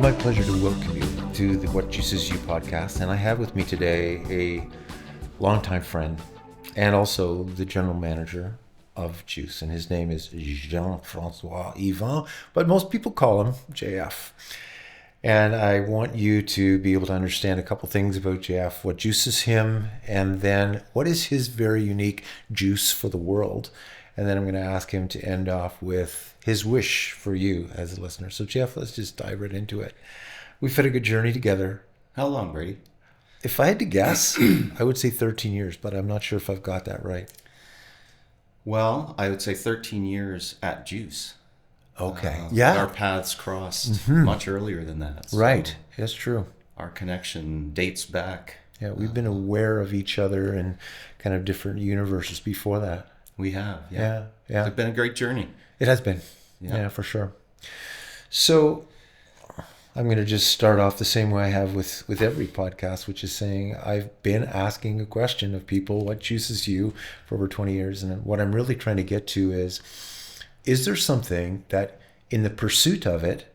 my pleasure to welcome you to the What Juices You podcast. And I have with me today a longtime friend and also the general manager of Juice. And his name is Jean-François Hivon, but most people call him JF. And I want you to be able to understand a couple things about JF, what juices him, and then what is his very unique juice for the world. And then I'm going to ask him to end off with his wish for you as a listener. So, Jeff, let's just dive right into it. We've had a good journey together. How long, Brady? If I had to guess, I would say 13 years, but I'm not sure if I've got that right. Well, I would say 13 years at Juice. Okay. Our paths crossed much earlier than that. So right. That's true. Our connection dates back. Yeah, we've been aware of each other in kind of different universes before that. We have. Yeah. It's been a great journey. It has been. Yeah, for sure. So I'm going to just start off the same way I have with every podcast, which is saying I've been asking a question of people, what juices you for over 20 years? And what I'm really trying to get to is there something that in the pursuit of it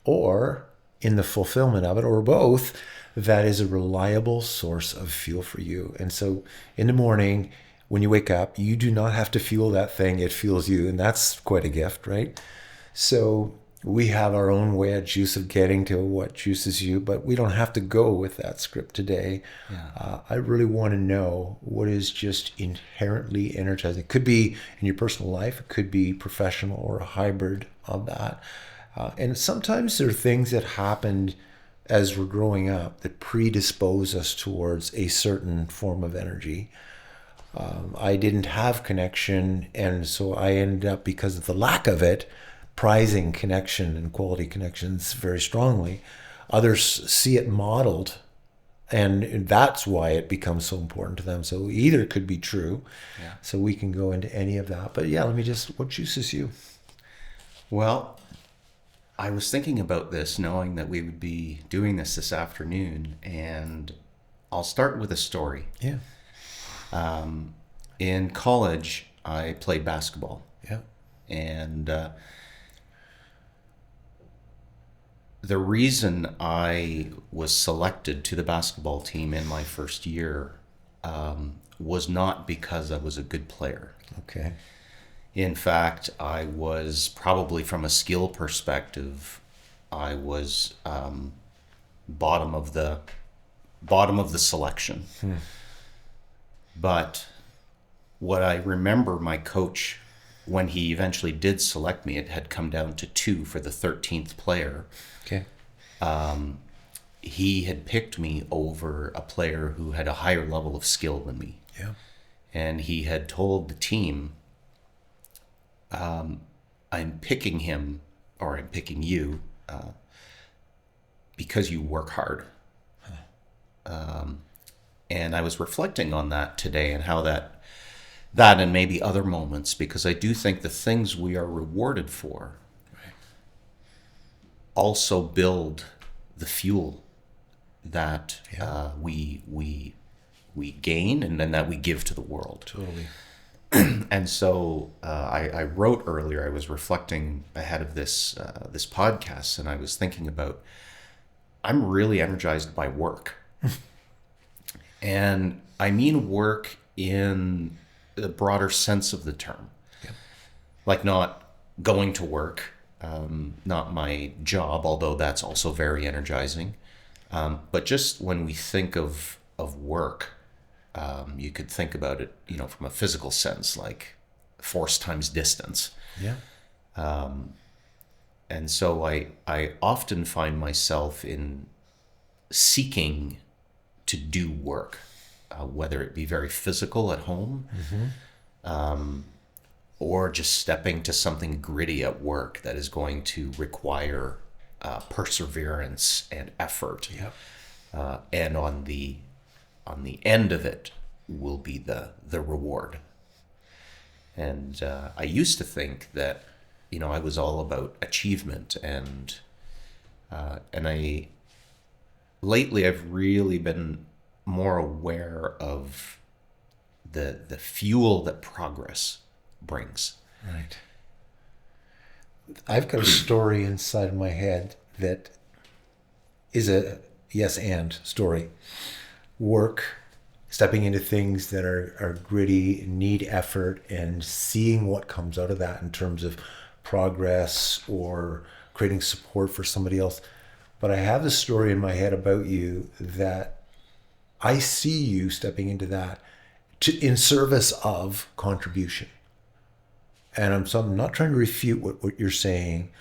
or in the fulfillment of it or both that is a reliable source of fuel for you? And so in the morning, when you wake up, you do not have to fuel that thing. It fuels you. And that's quite a gift, right? So we have our own way at Juice of getting to what juices you, but we don't have to go with that script today. Yeah. I really want to know what is just inherently energizing. It could be in your personal life. It could be professional or a hybrid of that. And sometimes there are things that happened as we're growing up that predispose us towards a certain form of energy. I didn't have connection, and so I ended up, because of the lack of it, prizing connection and quality connections very strongly. Others see it modeled, and that's why it becomes so important to them. So either could be true. Yeah. So we can go into any of that. But yeah, what juices you? Well, I was thinking about this, knowing that we would be doing this afternoon, and I'll start with a story. Yeah. In college, I played basketball. Yeah. And the reason I was selected to the basketball team in my first year was not because I was a good player. Okay. In fact, I was probably, from a skill perspective, I was bottom of the selection. But what I remember, my coach, when he eventually did select me, it had come down to 2 for the 13th player. Okay. He had picked me over a player who had a higher level of skill than me. Yeah. And he had told the team, I'm picking him, or I'm picking you, because you work hard. And I was reflecting on that today and how that and maybe other moments, because I do think the things we are rewarded for also build the fuel that we gain and then that we give to the world. Totally. And so I wrote earlier, I was reflecting ahead of this podcast, and I was thinking about, I'm really energized by work. And I mean work in the broader sense of the term. Yeah. Like not going to work, not my job, although that's also very energizing. But just when we think of work, you could think about it, from a physical sense, like force times distance. Yeah. And so I often find myself in seeking to do work, whether it be very physical at home, or just stepping to something gritty at work that is going to require perseverance and effort. Yep. And on the end of it will be the reward. And I used to think that, I was all about achievement, and lately I've really been more aware of the fuel that progress brings. Right. I've got a story inside my head that is a yes and story. Work, stepping into things that are gritty, need effort, and seeing what comes out of that in terms of progress or creating support for somebody else. But I have this story in my head about you that I see you stepping into that in service of contribution. And so I'm not trying to refute what you're saying,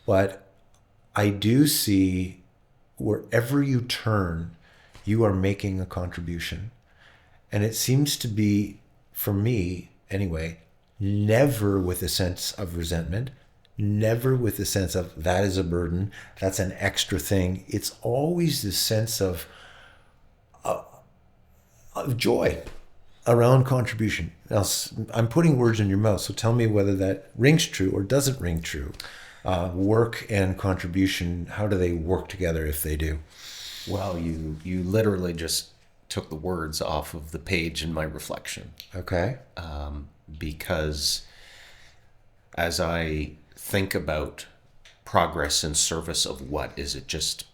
but I do see wherever you turn, you are making a contribution. And it seems to be, for me anyway, never with a sense of resentment, never with a sense of that is a burden, that's an extra thing. It's always this sense of joy around contribution. Now, I'm putting words in your mouth, so tell me whether that rings true or doesn't ring true. Work and contribution, how do they work together if they do? Well, you literally just took the words off of the page in my reflection. Okay. Because as I think about progress in service of what, is it just,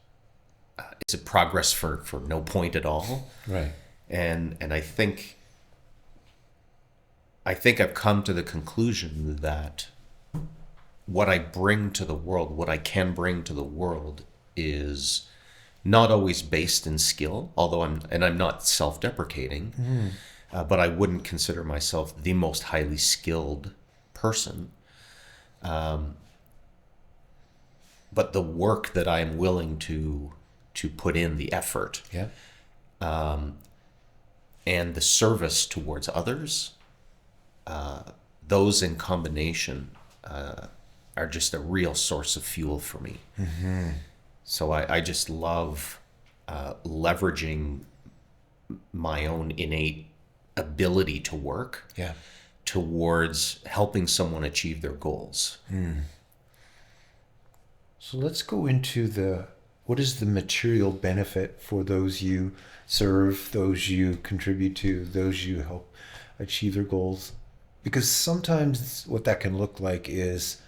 is it progress for no point at all? Right. And I think I've come to the conclusion that what I bring to the world, what I can bring to the world, is not always based in skill, although I'm not self-deprecating, but I wouldn't consider myself the most highly skilled person. But the work that I'm willing to put in, the effort, Yeah. and the service towards others, those in combination are just a real source of fuel for me. Mm-hmm. So I just love leveraging my own innate ability to work Yeah. towards helping someone achieve their goals. So let's go into what is the material benefit for those you serve, those you contribute to, those you help achieve their goals? Because sometimes what that can look like is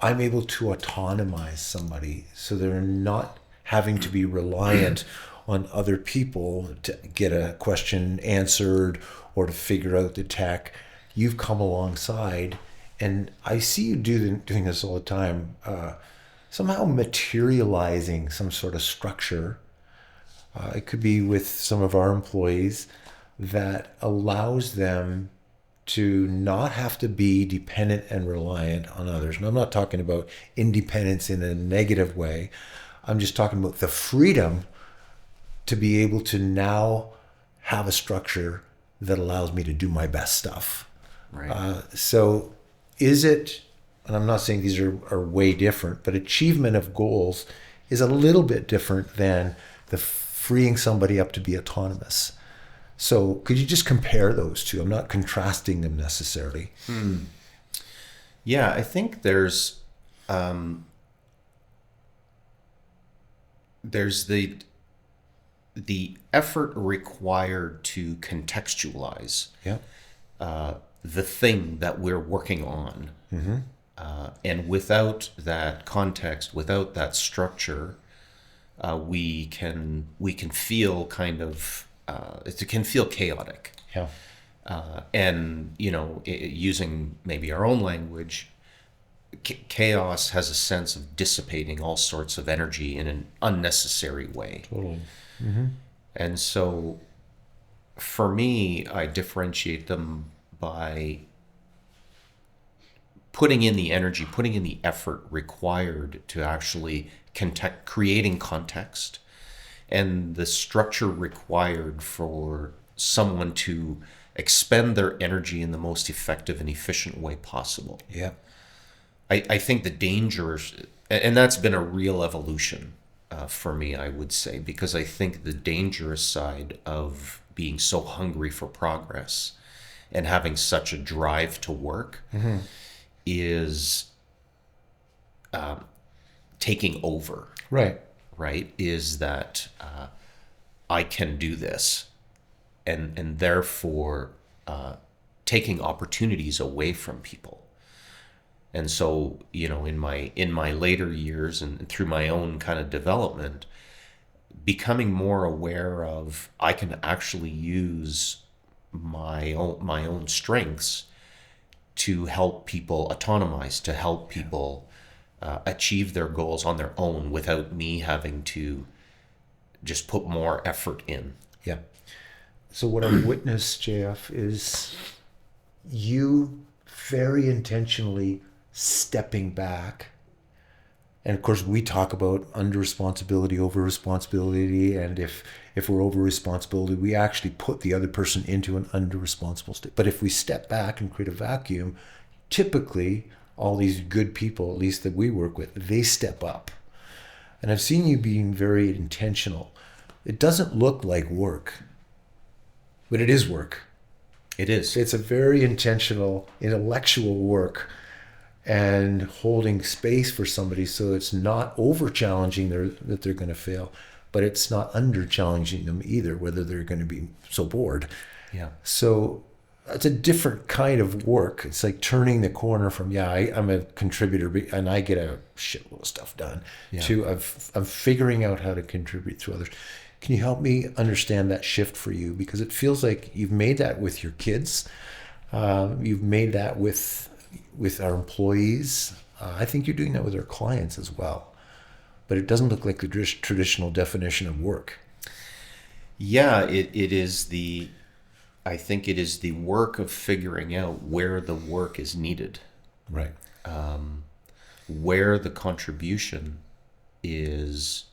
I'm able to autonomize somebody so they're not having to be reliant on other people to get a question answered or to figure out the tech. You've come alongside, and I see you doing this all the time, somehow materializing some sort of structure. It could be with some of our employees that allows them to not have to be dependent and reliant on others. And I'm not talking about independence in a negative way. I'm just talking about the freedom to be able to now have a structure that allows me to do my best stuff. Right. So is it, and I'm not saying these are way different, but achievement of goals is a little bit different than the freeing somebody up to be autonomous. So could you just compare those two? I'm not contrasting them necessarily. Yeah, I think there's the effort required to contextualize Yeah. the thing that we're working on. Mm-hmm. And without that context, without that structure, we can feel kind of, it can feel chaotic. Yeah. And, using maybe our own language, chaos has a sense of dissipating all sorts of energy in an unnecessary way. Totally. Mm-hmm. And so for me, I differentiate them by putting in the energy, putting in the effort required to actually creating context, and the structure required for someone to expend their energy in the most effective and efficient way possible. Yeah. I think the dangers, and that's been a real evolution for me, I would say, because I think the dangerous side of being so hungry for progress and having such a drive to work is taking over. Right. Right? Is that I can do this, and therefore taking opportunities away from people. And so, in my later years and through my own kind of development, becoming more aware of I can actually use my own strengths to help people autonomize, to help people achieve their goals on their own without me having to just put more effort in. Yeah. So what I've witnessed, JF, is you very intentionally stepping back. And of course, we talk about under responsibility, over responsibility, and if we're over responsibility, we actually put the other person into an under responsible state. But if we step back and create a vacuum, typically all these good people, at least that we work with, they step up. And I've seen you being very intentional. It doesn't look like work, but it is work. It is. It's a very intentional, intellectual work, and holding space for somebody so it's not over challenging that they're going to fail, but it's not under challenging them either, whether they're going to be so bored. Yeah. So it's a different kind of work. It's like turning the corner from, I'm a contributor and I get a shitload of stuff done, to I'm figuring out how to contribute to others. Can you help me understand that shift for you? Because it feels like you've made that with your kids. You've made that with our employees. I think you're doing that with our clients as well. But it doesn't look like the traditional definition of work. Yeah, it is I think it is the work of figuring out where the work is needed. Right. Where the contribution is,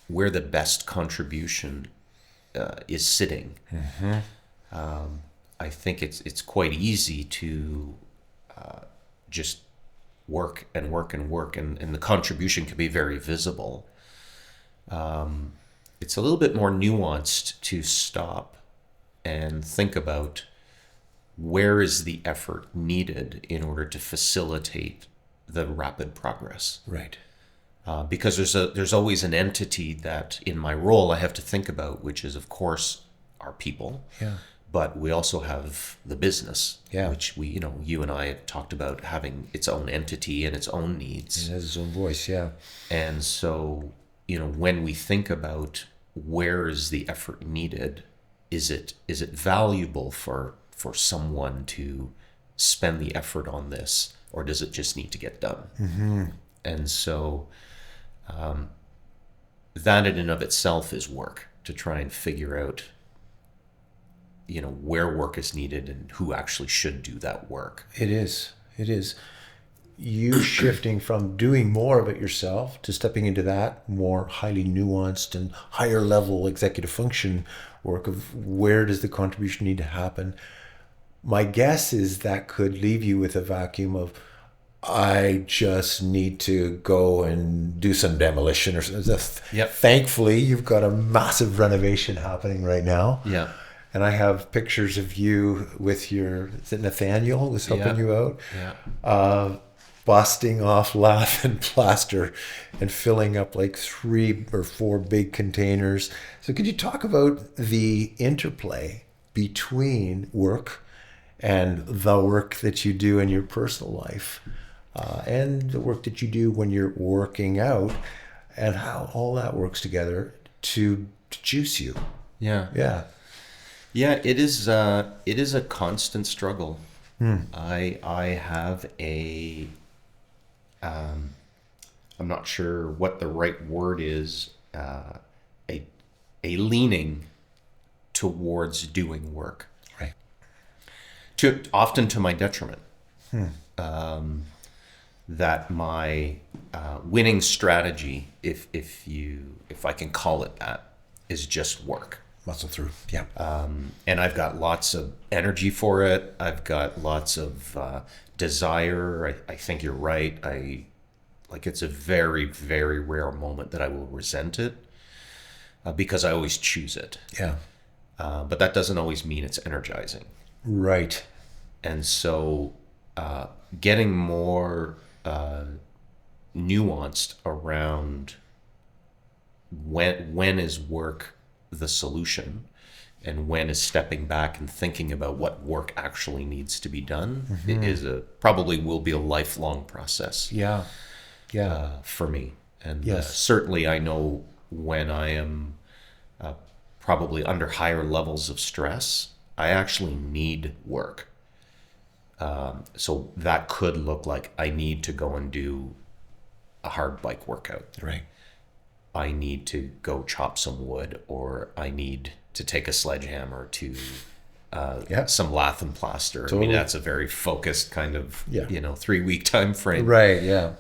where the best contribution is sitting. Mm-hmm. I think it's quite easy to just work and work and work, and the contribution can be very visible. It's a little bit more nuanced to stop and think about where is the effort needed in order to facilitate the rapid progress. Right. Because there's always an entity that in my role I have to think about, which is of course our people. Yeah. But we also have the business, Yeah. which you and I have talked about having its own entity and its own needs. It has its own voice, yeah. And so, when we think about where is the effort needed, is it valuable for someone to spend the effort on this, or does it just need to get done? Mm-hmm. And so that in and of itself is work, to try and figure out where work is needed and who actually should do that work. It is. You shifting from doing more of it yourself to stepping into that more highly nuanced and higher level executive function work of where does the contribution need to happen. My guess is that could leave you with a vacuum of, I just need to go and do some demolition or something. Yep. Thankfully, you've got a massive renovation happening right now. Yeah. And I have pictures of you with is it Nathaniel was helping you out? Yeah. Busting off lath and plaster and filling up like 3 or 4 big containers. So could you talk about the interplay between work and the work that you do in your personal life and the work that you do when you're working out, and how all that works together to juice you? Yeah. Yeah. Yeah, it is a constant struggle. I have I'm not sure what the right word is, a leaning towards doing work. Right. Often to my detriment. That my winning strategy, if I can call it that, is just work. Muscle through. Yeah. And I've got lots of energy for it. I've got lots of desire. I think you're right. It's a very, very rare moment that I will resent it because I always choose it. Yeah. But that doesn't always mean it's energizing. Right. And so getting more nuanced around when is work the solution and when is stepping back and thinking about what work actually needs to be done. It is probably will be a lifelong process. Yeah. For me. And Yes. certainly I know when I am probably under higher levels of stress, I actually need work. So that could look like I need to go and do a hard bike workout. Right. I need to go chop some wood, or I need to take a sledgehammer to some lath and plaster. Totally. I mean, that's a very focused kind of, 3-week time frame. Right. Yeah.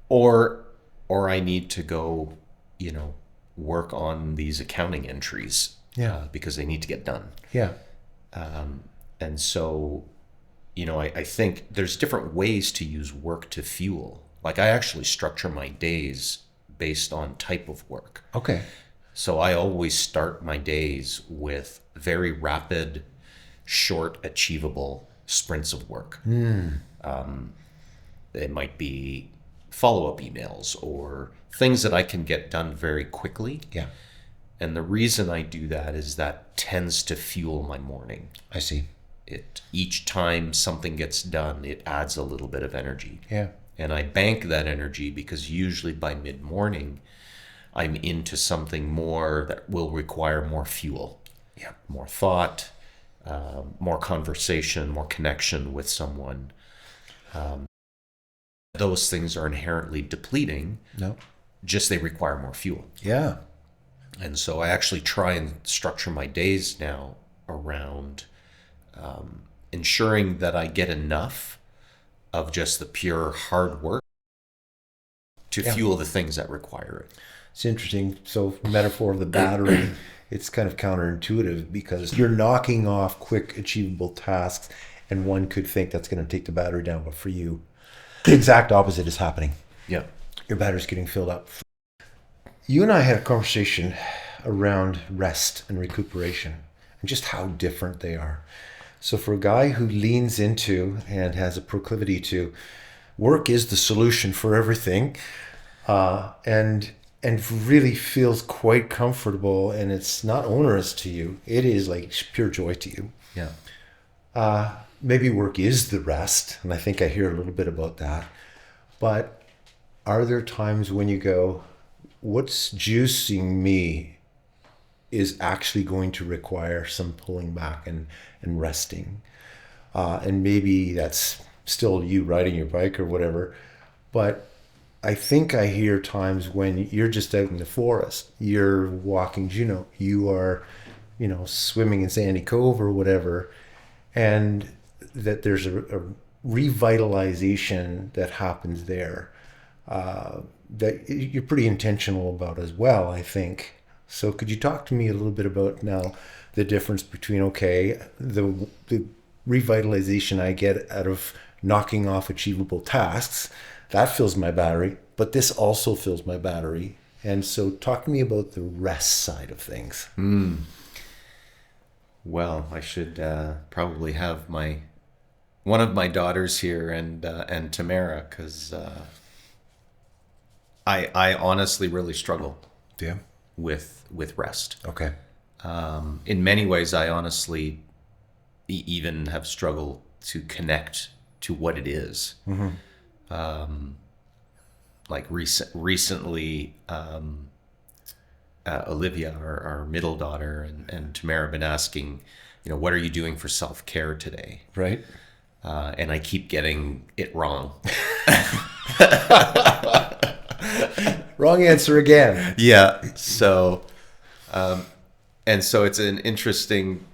Or I need to go, work on these accounting entries. Yeah. Because they need to get done. Yeah. And so, I think there's different ways to use work to fuel. Like, I actually structure my days based on type of work. Okay. So I always start my days with very rapid, short, achievable sprints of work. It might be follow-up emails or things that I can get done very quickly. Yeah. And the reason I do that is that tends to fuel my morning. I see. Each time something gets done, it adds a little bit of energy. Yeah. And I bank that energy because usually by mid-morning, I'm into something more that will require more fuel. Yeah. More thought, more conversation, more connection with someone. Those things are inherently depleting. No. Just they require more fuel. Yeah. And so I actually try and structure my days now around ensuring that I get enough of just the pure hard work to fuel the things that require it. It's interesting. So, metaphor of the battery, it's kind of counterintuitive because you're knocking off quick, achievable tasks, and one could think that's going to take the battery down. But for you, the exact opposite is happening. Yeah. Your battery's getting filled up. You and I had a conversation around rest and recuperation and just how different they are. So for a guy who leans into and has a proclivity to work is the solution for everything, and really feels quite comfortable, and it's not onerous to you. It is like pure joy to you. Yeah. Maybe work is the rest, and I think I hear a little bit about that. But are there times when you go, what's juicing me is actually going to require some pulling back and resting? And maybe that's still you riding your bike or whatever. But I think I hear times when you're just out in the forest, you're walking, you are, swimming in Sandy Cove or whatever, and that there's a revitalization that happens there that you're pretty intentional about as well, I think. So could you talk to me a little bit about now the difference between, the revitalization I get out of knocking off achievable tasks, that fills my battery, but this also fills my battery. And so talk to me about the rest side of things. Well, I should probably have one of my daughters here and Tamara, because I honestly really struggle with rest. Okay. In many ways, I honestly even have struggled to connect to what it is. Like recently, Olivia, our middle daughter, and Tamara have been asking, what are you doing for self-care today? Right. And I keep getting it wrong. Wrong answer again. Yeah. So, and so it's an interesting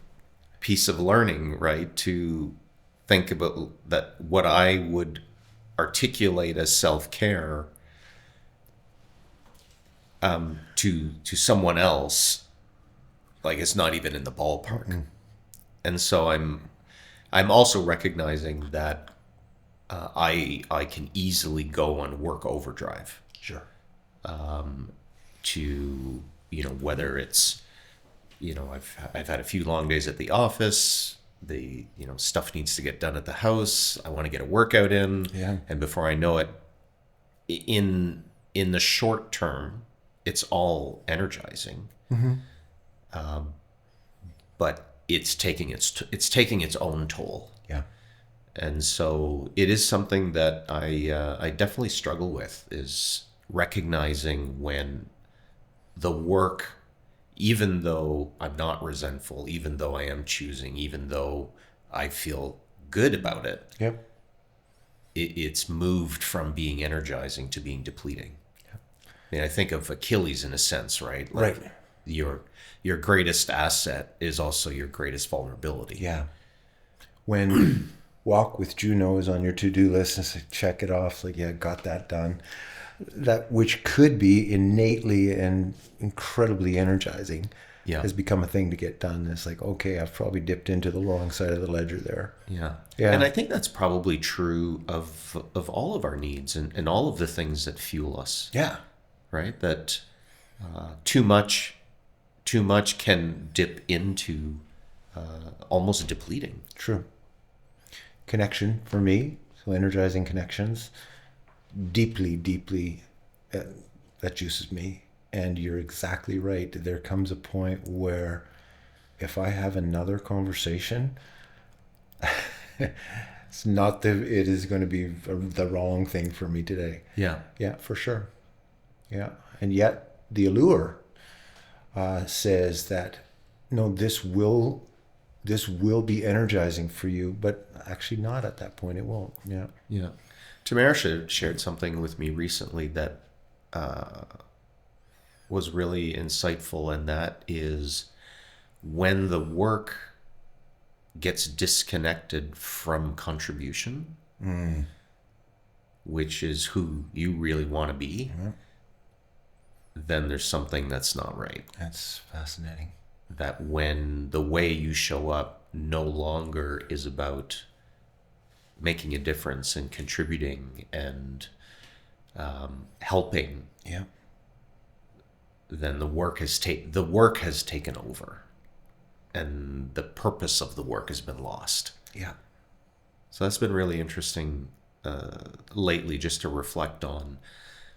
piece of learning, right? To think about that, what I would articulate as self-care to someone else, like it's not even in the ballpark. And so I'm also recognizing that I can easily go on work overdrive. Sure. To whether it's I've had a few long days at the office. The stuff needs to get done at the house. I want to get a workout in. Yeah. And before I know it, in the short term, it's all energizing. But it's taking its own toll. Yeah. And so it is something that I definitely struggle with, is recognizing when the work, even though I'm not resentful, even though I am choosing, even though I feel good about it, Yep. it's moved from being energizing to being depleting. I mean, I think of Achilles in a sense, right? Like Right. your greatest asset is also your greatest vulnerability. Yeah. When Walk with Juno is on your to-do list and say, check it off, like, yeah, got that done. That which could be innately and incredibly energizing Yeah. has become a thing to get done. It's like, okay, I've probably dipped into the wrong side of the ledger there. Yeah. Yeah. And I think that's probably true of all of our needs and all of the things that fuel us, Yeah. right? That too much can dip into almost depleting. True. Connection for me, so energizing connections, deeply, that juices me. And you're exactly right. There comes a point where if I have another conversation, it's not that it is going to be the wrong thing for me today. Yeah. Yeah, for sure. Yeah. And yet the allure says that, no, this will be energizing for you, but actually not at that point. It won't. Yeah. Yeah. Tamara shared something with me recently that was really insightful, and that is when the work gets disconnected from contribution, which is who you really want to be, then there's something that's not right. That's fascinating. That when the way you show up no longer is about making a difference and contributing and helping, Yeah. then the work has taken over, and the purpose of the work has been lost. Yeah. So that's been really interesting lately, just to reflect on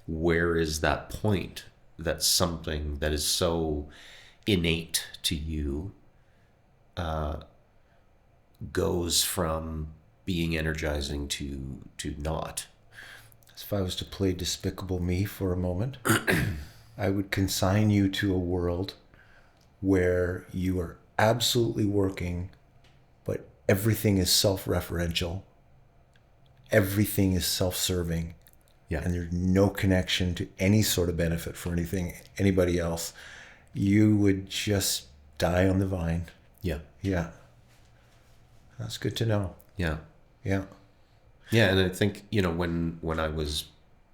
where is that point that something that is so innate to you goes from being energizing to not. If I was to play Despicable Me for a moment, I would consign you to a world where you are absolutely working, but everything is self-referential. Everything is self-serving. Yeah. And there's no connection to any sort of benefit for anybody else. You would just die on the vine. Yeah. Yeah. That's good to know. Yeah. Yeah. Yeah, and I think, when I was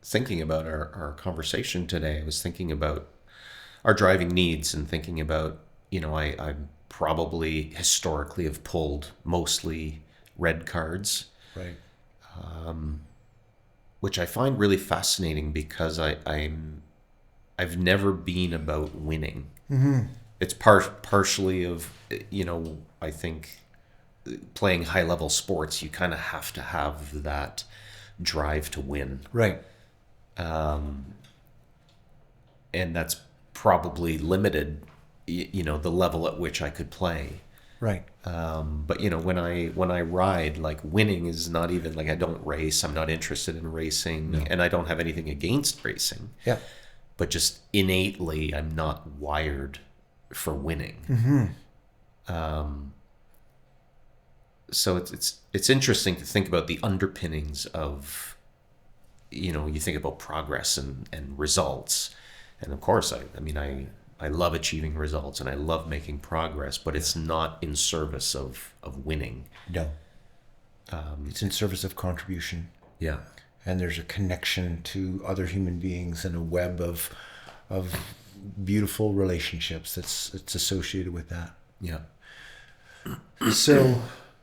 thinking about our conversation today, I was thinking about our driving needs and thinking about, I probably historically have pulled mostly red cards, Right. which I find really fascinating because I've never been about winning. Mm-hmm. It's partially of, I think playing high level sports, you kind of have to have that drive to win. Right. And that's probably limited, the level at which I could play. Right. But when I ride, like, winning is not even like, I don't race. I'm not interested in racing, No. and I don't have anything against racing. Yeah. But just innately, I'm not wired for winning. Mm-hmm. So it's interesting to think about the underpinnings of, you think about progress and results, and of course, I love achieving results and I love making progress, but it's not in service of winning. No. It's in service of contribution. Yeah. And there's a connection to other human beings and a web of beautiful relationships that's associated with that. Yeah. So,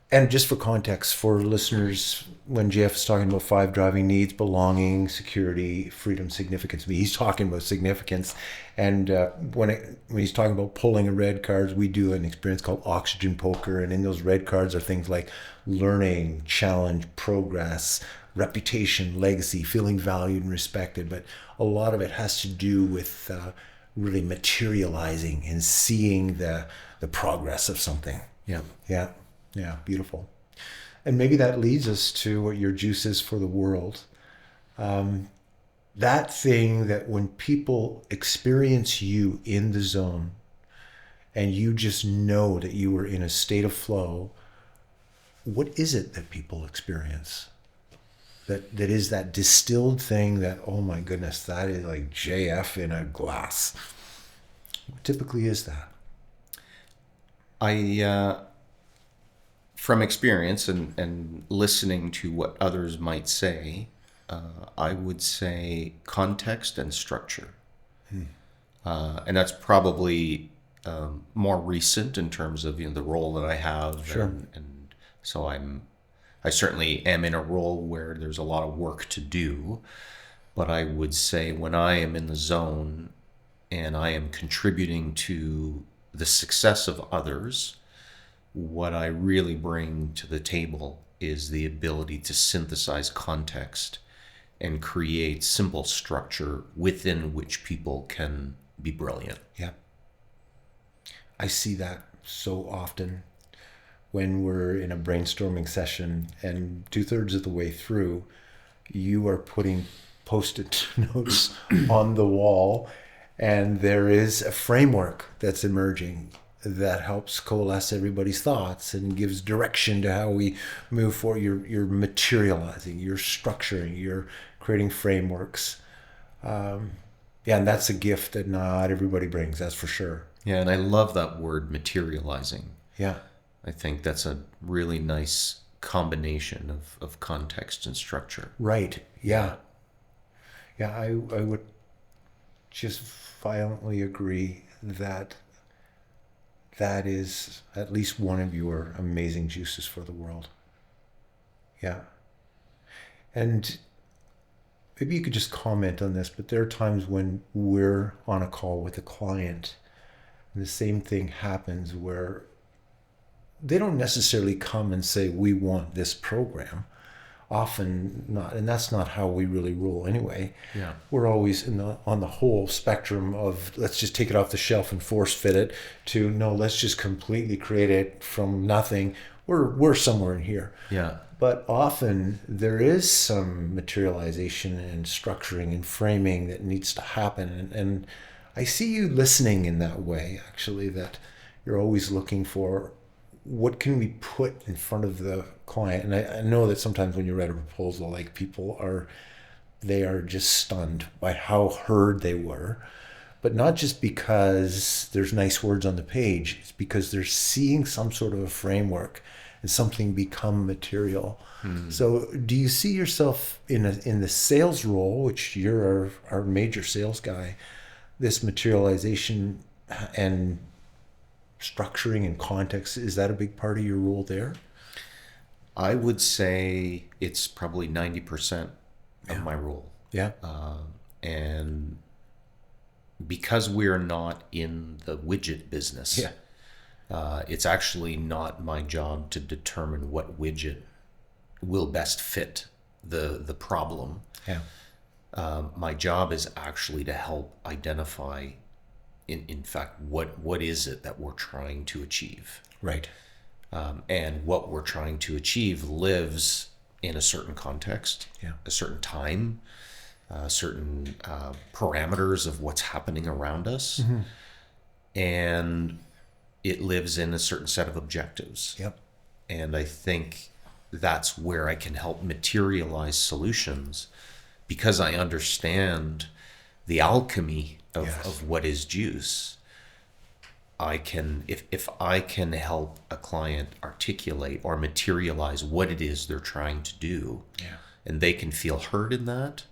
and just for context, for listeners, when Jeff is talking about 5 driving needs, belonging, security, freedom, significance, he's talking about significance. And when he's talking about pulling a red card, we do an experience called oxygen poker. And in those red cards are things like learning, challenge, progress, reputation, legacy, feeling valued and respected. But a lot of it has to do with really materializing and seeing the progress of something. Yeah. Yeah. Yeah. Beautiful. And maybe that leads us to what your juice is for the world. that thing that when people experience you in the zone and you just know that you were in a state of flow, what is it that people experience? That is that distilled thing that, oh my goodness, that is like JF in a glass. What typically is that? From experience and listening to what others might say, I would say context and structure. And that's probably more recent in terms of the role that I have. Sure. And so I certainly am in a role where there's a lot of work to do. But I would say when I am in the zone and I am contributing to the success of others, what I really bring to the table is the ability to synthesize context and create simple structure within which people can be brilliant. Yeah. I see that so often when we're in a brainstorming session and 2/3 of the way through, you are putting post-it notes on the wall, and there is a framework that's emerging that helps coalesce everybody's thoughts and gives direction to how we move forward. You're materializing, you're structuring, you're creating frameworks. Yeah, and that's a gift that not everybody brings, that's for sure. Yeah, and I love that word, materializing. Yeah. I think that's a really nice combination of context and structure. Right. Yeah. Yeah, I would just violently agree that that is at least one of your amazing juices for the world. Yeah. And maybe you could just comment on this, but there are times when we're on a call with a client and the same thing happens where they don't necessarily come and say, we want this program. Often not, and that's not how we really roll anyway. Yeah. We're always on the whole spectrum of let's just take it off the shelf and force fit it to no, let's just completely create it from nothing. We're somewhere in here. Yeah. But often there is some materialization and structuring and framing that needs to happen. And I see you listening in that way, actually, that you're always looking for what can we put in front of the client. And I know that sometimes when you read a proposal, like they are just stunned by how heard they were. But not just because there's nice words on the page, it's because they're seeing some sort of a framework and something become material. So do you see yourself in the sales role, which you're our major sales guy, this materialization and structuring and context, is that a big part of your role there? I would say it's probably 90% of my role. Yeah. And because we're not in the widget business, it's actually not my job to determine what widget will best fit the problem. Yeah. My job is actually to help identify, in fact, what is it that we're trying to achieve. Right. And what we're trying to achieve lives in a certain context, a certain time, certain parameters of what's happening around us. Mm-hmm. And it lives in a certain set of objectives. Yep. And I think that's where I can help materialize solutions because I understand the alchemy of what is juice. I can, if I can help a client articulate or materialize what it is they're trying to do, and they can feel heard in that,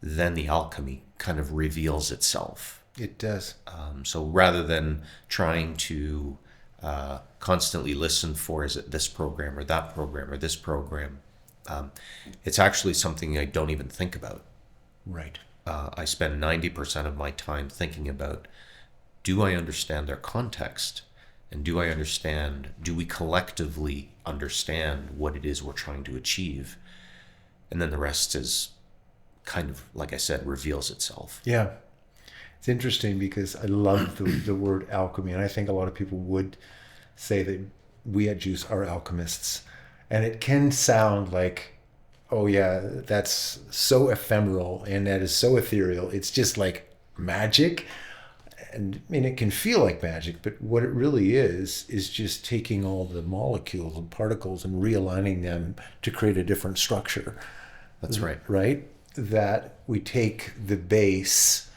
then the alchemy kind of reveals itself. It does. So rather than trying to constantly listen for, is it this program or that program or this program, it's actually something I don't even think about. Right. I spend 90% of my time thinking about, do I understand their context? And do we collectively understand what it is we're trying to achieve? And then the rest is kind of, like I said, reveals itself. Yeah. It's interesting because I love the word alchemy. And I think a lot of people would say that we at Juice are alchemists. And it can sound like, oh yeah, that's so ephemeral and that is so ethereal. It's just like magic. And I mean, it can feel like magic, but what it really is just taking all the molecules and particles and realigning them to create a different structure. That's right. Right? That we take the base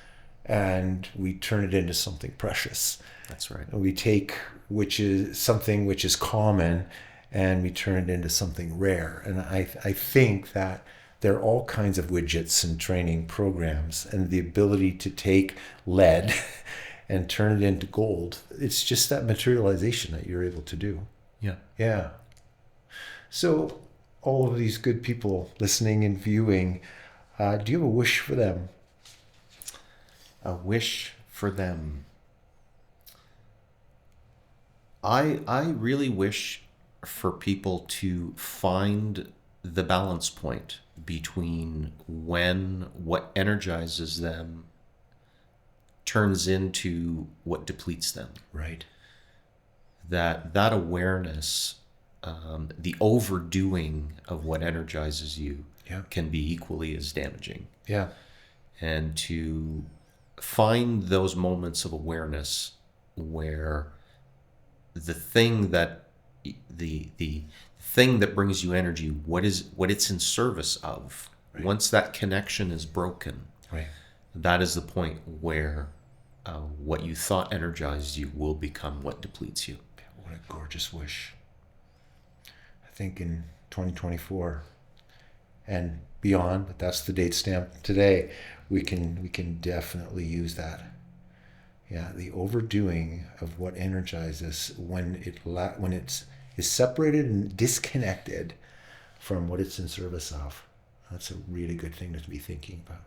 and we turn it into something precious. That's right. We take something which is common and we turn it into something rare. And I think that there are all kinds of widgets and training programs, and the ability to take lead and turn it into gold. It's just that materialization that you're able to do. Yeah. Yeah. So all of these good people listening and viewing, do you have a wish for them? A wish for them. I really wish for people to find the balance point between when what energizes them turns into what depletes them. Right. That awareness, the overdoing of what energizes you, can be equally as damaging. Yeah. And to find those moments of awareness where the thing that brings you energy, what it's in service of, right. Once that connection is broken, right. That is the point where what you thought energized you will become what depletes you. What a gorgeous wish. I think in 2024 and beyond, but that's the date stamp today, we can definitely use that. Yeah, the overdoing of what energizes when it's separated and disconnected from what it's in service of. That's a really good thing to be thinking about.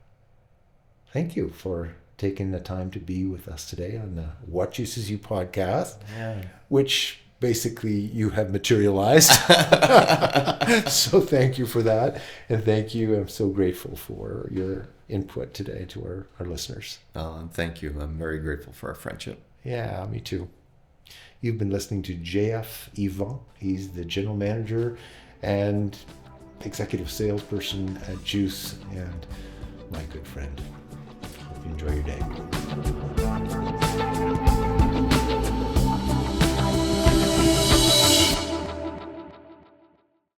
Thank you for taking the time to be with us today on the What Juices You podcast, which basically you have materialized. So thank you for that. And thank you. I'm so grateful for your input today to our listeners. Thank you. I'm very grateful for our friendship. Yeah, me too. You've been listening to JF Hivon. He's the General Manager and Executive Salesperson at Juice and my good friend. Hope you enjoy your day.